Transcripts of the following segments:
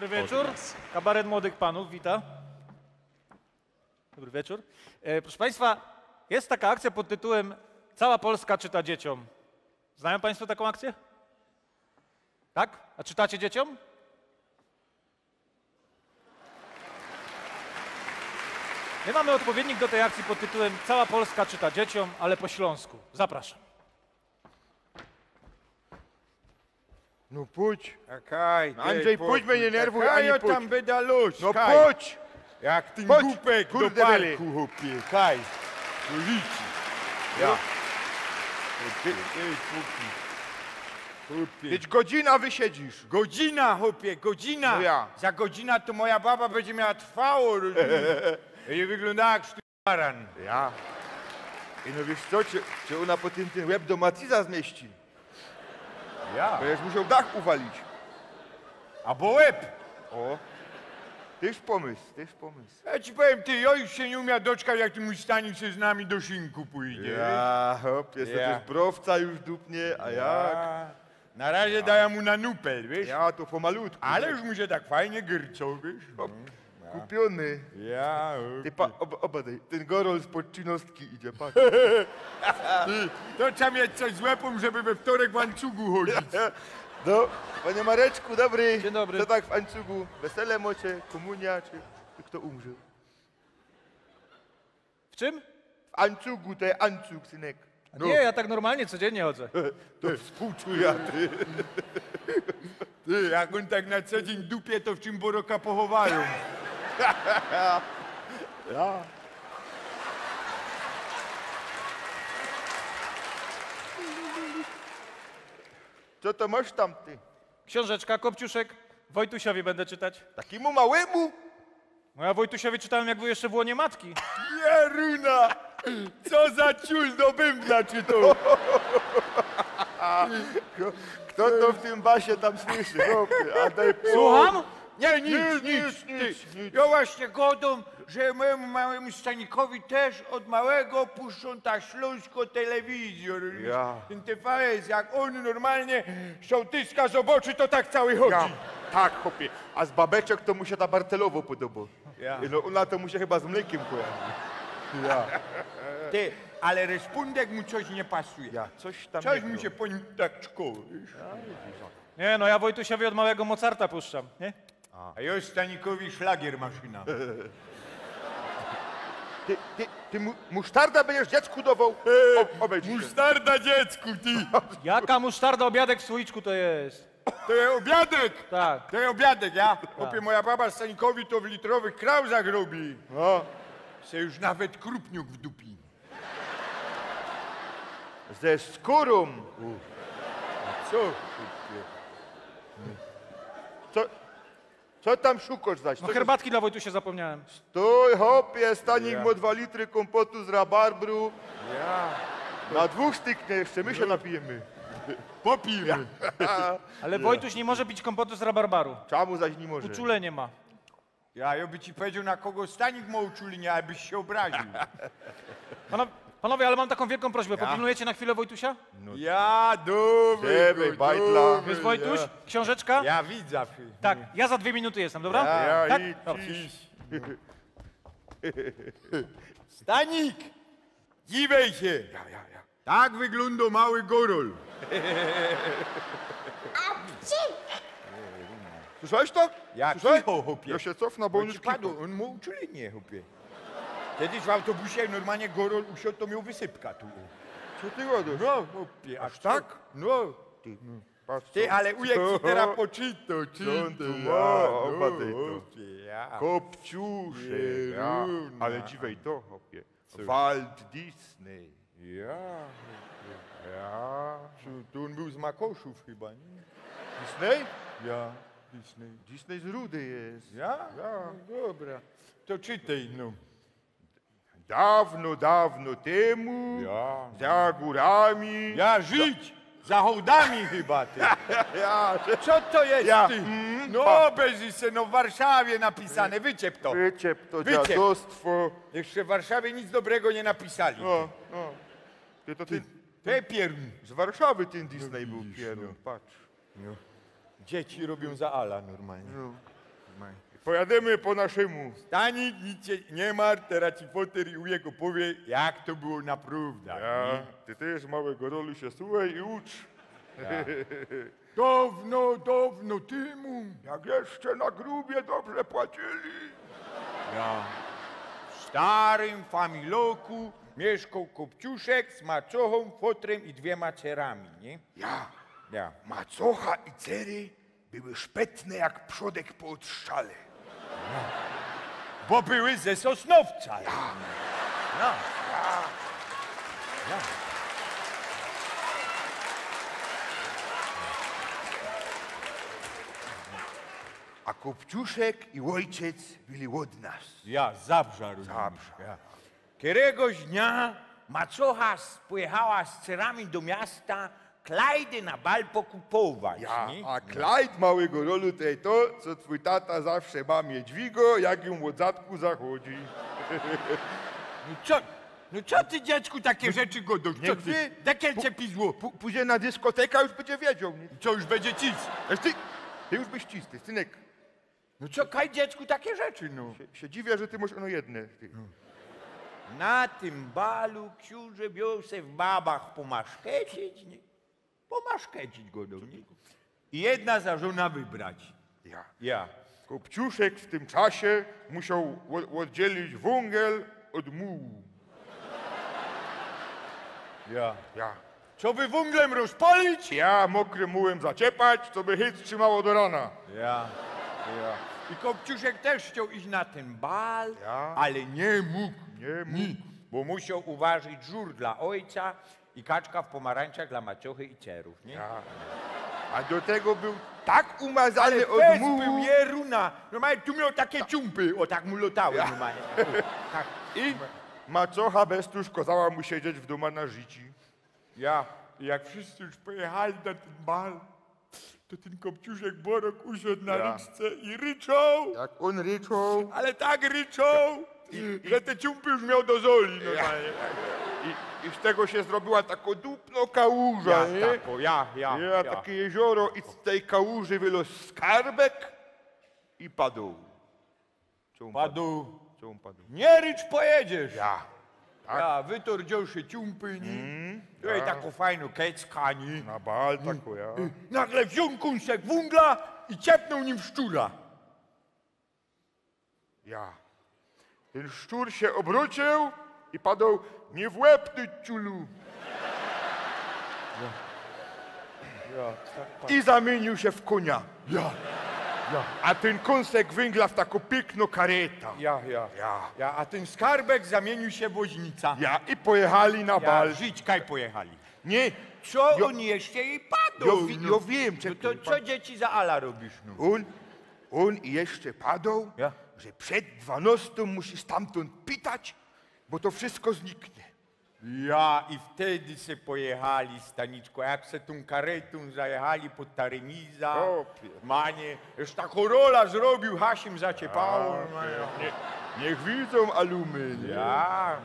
Dobry wieczór. Kabaret Młodych Panów, wita. Dobry wieczór. Proszę Państwa, jest taka akcja pod tytułem Cała Polska czyta dzieciom. Znają Państwo taką akcję? Tak? A czytacie dzieciom? My mamy odpowiednik do tej akcji pod tytułem Cała Polska czyta dzieciom, ale po śląsku. Zapraszam. No pójdź. Kaj, Andrzej, pójdź mnie, nie nerwuj, Kaj, ani pójdź. tam byda luz, No Kaj. pójdź! Jak ten Chodź, głupek do kurde byle. parku, chłopie. Kaj, to liczy. Ja. Ej, chłopie. Idź godzina wysiedzisz. Godzina, chłopie, godzina. No ja. Za godzinę to moja baba będzie miała trwało, rozumiesz? I wygląda jak baran. Ja. I no wiesz co, czy ona potem ten łeb do Maciza zmieści? Ja. Będziesz musiał dach uwalić. Albo łeb. O. Też pomysł, też pomysł. Ja ci powiem, ty, ja już się nie umiem doczekać, jak ty mój Stanik się z nami do szynku pójdzie. Ja, hop, jest Ja. też browca już dupnie, a jak? Na razie daję mu na nupel, wiesz? Ja, to pomalutku. Ale już mu się tak fajnie gyrcą, wiesz? Hop, kupiony. Ja, Ty obadaj, ten gorol z podczynostki idzie, patrz. ty, to trzeba mieć coś z łepą, żeby we wtorek w łańcuchu chodzić. No, panie Mareczku, dobry. Dzień dobry. Co tak w Ańcugu? Wesele mocie, komunia, czy kto umrze? W czym? W Ańcugu, to jest Ańcug, synek. A nie, ja tak normalnie codziennie chodzę. To współczuję, ty. Ty, jak on tak na co dzień dupie, to w czym Boroka pochowają? Ja. Co to masz tam, ty? Książeczka, Kopciuszek, Wojtusiowi będę czytać. Takiemu małemu? No ja Wojtusiowi czytałem, jak był jeszcze w łonie matki. Jeruna! Co za ciul do bębna czy to? Kto to w tym basie tam słyszy? Chłopie, a daj Słucham? Nie, nic. Ja właśnie godą, że mojemu małemu Stanikowi też od małego puszczą ta śląsko telewizję. Ja. Ten TVS, jak on normalnie sołtyska zobaczy, to tak cały chodzi. Ja. Tak, chłopie. A z babeczek to mu się ta Bartelowo podoba. Ja. No ona to mu się chyba z mlekiem kojarzy. Ja. Ty, ale respundek mu coś nie pasuje. Ja, coś tam Coś nie mu było. się po nim tak czkoło, wiesz? Nie, no ja Wojtusiowi od małego Mozarta puszczam, nie? A ja Stanikowi szlagier maszyna. Ty musztarda będziesz dziecku dawał? Obejdź się. Musztarda dziecku, ty! Jaka musztarda, obiadek w słoiczku to jest. To jest obiadek! Tak. To jest obiadek, ja? Chłopie, moja baba Stanikowi to w litrowych krauzach robi. No, Se już nawet krupniuk w dupi. ze skórą. Co? Co tam szukasz zaś? No Co herbatki dla Wojtusia zapomniałem. Stój, hopie, Stanik Ja. mu 2 litry kompotu z rabarbru. Ja. Na 2 styknie jeszcze, my się napijemy. Popijmy. Ale Wojtuś nie może pić kompotu z rabarbaru. Czemu zaś nie może? Uczulenie ma. Ja by ci powiedział, na kogo Stanik ma uczulinie, abyś się obraził. Panowie, ale mam taką wielką prośbę. Popilnujecie na chwilę Wojtusia? Ja, dobry. Siebie, bajtla. Jest Wojtuś? Książeczka? Ja widzę. Tak, ja za 2 minuty jestem, dobra? Ja, tak? idź, Dobra. idź. Stanik! Dziwej się! Ja. Tak wygląda mały gorol. Słyszałeś to? Ja Słyszałeś? cicho, chłopie. Ja się cofnę, bo on Bo już ci padł, on mu uczulinie, chłopie. Kiedyś w autobusie normalnie gorol usiadł, to miał wysypka tu. Co ty gadasz? No, chłopie, aż tak? No. Patrz, Ty, co- ale ujek ci teraz poczytał, on tu ma? Obadaj to. chłopie, ja. Kopciuszek. Ja. Jeruna. Ale dziwej to, hopie. Walt Disney. Ja. To on był z Makoszów chyba, nie? Disney? Ja. Disney. Disney z Rudy jest. Ja? No, dobra. To czytaj, no. Dawno, dawno temu, Ja. za górami. Ja żyć! Za hołdami chyba, ty. Ja, Co to jest, Ja. ty? No, bez se, no w Warszawie napisane, wyciep to. wyciep to Wyciep. dziadostwo. Jeszcze w Warszawie nic dobrego nie napisali. No. Ty Te pierun. z Warszawy ten Disney był widzisz, pierun, no. patrz. Dzieci robią za ala normalnie. No. Pojadziemy po naszemu. Stanik, nic się nie martw, teraz ci Potter i ujego powie, jak to było naprawdę. Ja, ty też małego rolu się słuchaj i ucz. Dawno, dawno temu. Jak jeszcze na grubie dobrze płacili. Ja. W starym familoku mieszkał Kopciuszek z macochą, Fotrem i 2 cerami, nie? Ja. Macocha i cery były szpetne jak przodek po odstrzale. Bo były ze Sosnowca. No. A Kopciuszek i ojciec byli od nas. Ja, Zabrza. Zabrza. Ja. Któregoś dnia macocha pojechała z cerami do miasta klajdy na bal pokupować, nie? A Klajd małego rolu to jest to, co twój tata zawsze ma miedźwigo, jak ją od zadku zachodzi. No co ty, dziecku, takie rzeczy godosz? nie Co chcę. ty? Dekielcie pizło. Pójdzie na dyskotekę, już będzie wiedział. Nie? Co już będzie cis? Lecz ty już byś czysty, synek. No co, kaj, dziecku, takie rzeczy, no. Się dziwię, że ty masz ono jedne. Ty. Na tym balu książę miał se w babach pomaszkecić, nie? Pomaszkecić go do mnie. I jedna za żona wybrać. Ja. Kopciuszek w tym czasie musiał oddzielić węgiel od mułu. Ja. Co by węglem rozpalić? Ja mokrym mułem zaciepać, co by hyc trzymało do rana. Ja. I Kopciuszek też chciał iść na ten bal, Ja. ale nie mógł. Nie mógł. Bo musiał uważać żur dla ojca i kaczka w pomarańczach dla maciochy i cerów, nie? A do tego był tak umazany od Bez mułu. był jeruna. Normalnie tu miał takie ciumpy, o tak mu lotały normalnie. Tak. I macocha Bestusz kazała mu siedzieć w domu na życi. Ja, jak wszyscy już pojechali na ten bal, to ten Kopciuszek Borok usiadł na ryczce i ryczał, Jak on ryczał. ale tak ryczał, że te ciumpy już miał do zoli normalnie. I z tego się zrobiła taka dupno kałuża, nie? Ja, takie jezioro i z tej kałuży wylósł skarbek i padł. Co on Padł. Co on padł? Nie rycz pojedziesz. Tak. Ja, wytordział się ciumpy, nie? To jest taką fajną kecka, nie? Na bal tako, ja. Nagle wziął kąsek węgla i ciepnął nim szczura. Ja. Ten szczur się obrócił i padł nie w łeb, ty ciulu. I zamienił się w konia. A ten kąsek węgla w taką piękną karetę. Ja, a ten skarbek zamienił się w woźnica. I pojechali na Ja, bal. żyć kaj pojechali. Nie, Co Jo- on jeszcze i padł? ja wiem, No czekaj. to co dzieci za ala robisz, no? On jeszcze padł, Ja. że przed 12 musi stamtąd pitać, bo to wszystko zniknie. Ja, i wtedy se pojechali, Staniczko, jak se tą karetą zajechali pod ta remiza. Opie. Manie, już ta chorola zrobił, Hasim zaciepało. Niech widzą alumy, nie? Ja,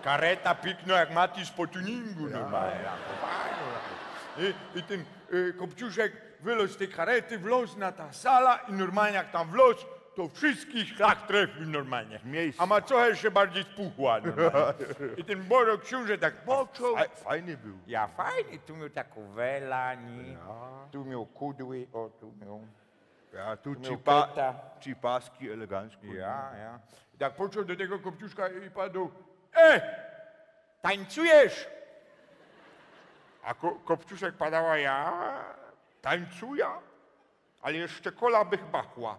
kareta piknął jak Mati z po tuningu. Normalnie. I ten Kopciuszek wylazł z tej karety, wlazł na ta sala i normalnie jak tam wlazł, to wszystkich szlak trafił normalnie. Miejsce. A macocha jeszcze bardziej spuchła normalnie. I ten Borok książę tak począł. Fajny był. Ja fajnie, tu miał taką welani, tu miał kudły, o tu miał. Ja, tu Miał peta. ci paski elegancko. Ja. I tak począł do tego Kopciuszka i padł. Tańcujesz? A Kopciuszek padała, ja tańcuję, ale jeszcze kola bych bachła.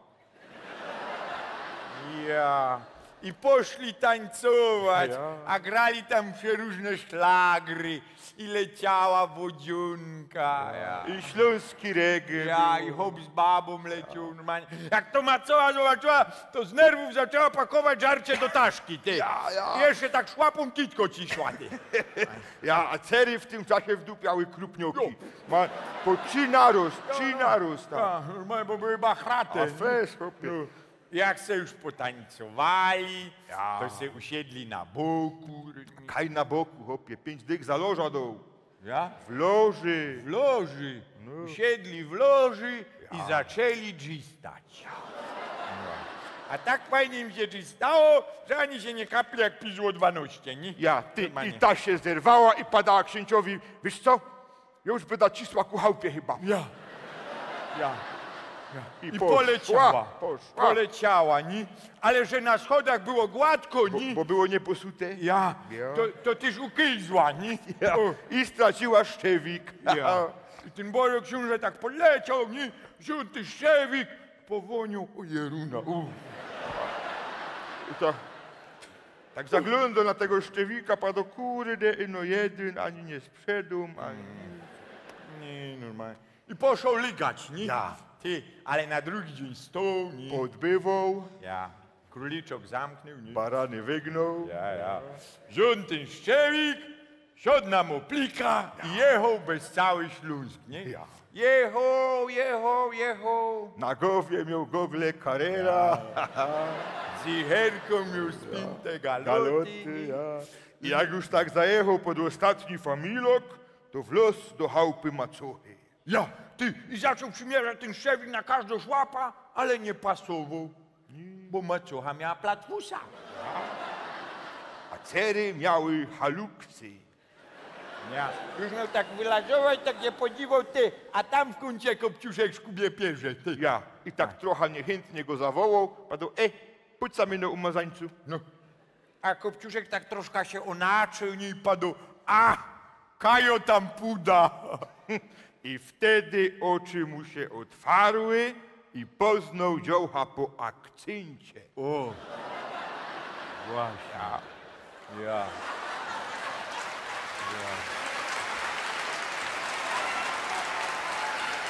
Ja. I poszli tańcować, a grali tam przeróżne szlagry i leciała wodziunka. I śląski reggae. Ja, i hop z babą leciał normalnie. Jak to macoła zobaczyła, to z nerwów zaczęła pakować żarcie do taszki, ty. I jeszcze tak szłapą kitko ciśła, ty. A cery w tym czasie wdupiały krupnioki. Po ci narost. Normalnie, bo były bachrate. A fes, chłopie. Jak se już potańcowali, to se usiedli na boku. Kaj na boku, chłopie, 5 dych za loża doł. Ja? W loży. W loży. Usiedli w loży i zaczęli dżistać. A tak fajnie im się stało, że ani się nie kapli jak pizło 12, nie? Ja, ty Normalnie. i ta się zerwała i padała księciowi, wiesz co? Już by nacisła ku chałupie chyba. Ja. I poszła, poleciała. poszła. Poleciała, nie? Ale że na schodach było gładko, nie? Bo było nieposute. Ja, Ja. to tyż ukilzła, nie? Ja. O, I straciła szczewik. ja. I ten Bojo książę tak poleciał, nie? Wziął ten szczewik, powonił, o Jeruna. I tak zaglądał na tego szczewika, padł kurde, no jeden, ani nie sprzedł, ani... Nie, normalnie. I poszł ligać, nie? Ja. Ty, ale na drugi dzień stał, nie? Odbywał, Ja. Króliczok zamknął, nie? barany wygnął. Ja. Wziął ten szczewik, siadł na moplika i jechał bez cały Śląsk, nie? Ja. Jechał. Na głowie miał gogle Carrera, Z jicherką miał spinte galoty. galoty, ja. I jak już tak zajechał pod ostatni familok, to w los do chałupy macuchy. Ja, ty, i zaczął przymierzać ten szczewik na każdą szłapa, ale nie pasował, bo macocha miała platfusa. A cery miały haluksy. Ja. Już miał tak wylazować, tak nie podziwał, ty, a tam w kącie Kopciuszek szkubie pierze, ty. Ja. I tak trochę niechętnie go zawołał, padł, pójdź sami na umazańcu. No. A Kopciuszek tak troszkę się onaczył, nie, i padł, a, Kajo tam puda. I wtedy oczy mu się otwarły i poznał dziołcha po akcencie. O, właśnie. Ja.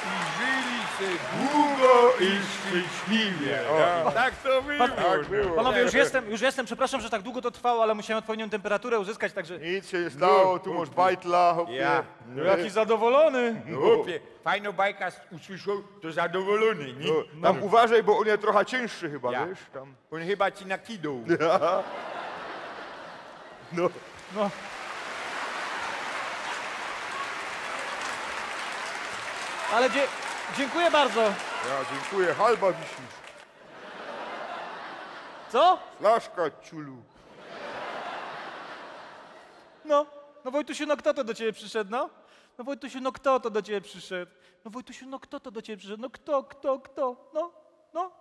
I żyli się długo i szczęśliwie. O. Tak to było. Tak było. Panowie, już jestem, przepraszam, że tak długo to trwało, ale musiałem odpowiednią temperaturę uzyskać, także... Nic się nie stało, tu masz bajtla, hopie. Ja. No, jaki zadowolony. Chłopie, fajną bajkę usłyszał, to zadowolony, nie? No, tam uważaj, bo on jest trochę cięższy chyba, Ja. wiesz? Tam. On chyba ci nakidał. No. No. Ale dziękuję bardzo. Ja dziękuję, halba wisisz. Co? Flaszka ciulu. No Wojtusiu, no kto to do ciebie przyszedł, no? No Wojtusiu, no kto to do ciebie przyszedł? No Wojtusiu, no kto to do ciebie przyszedł? No kto? No?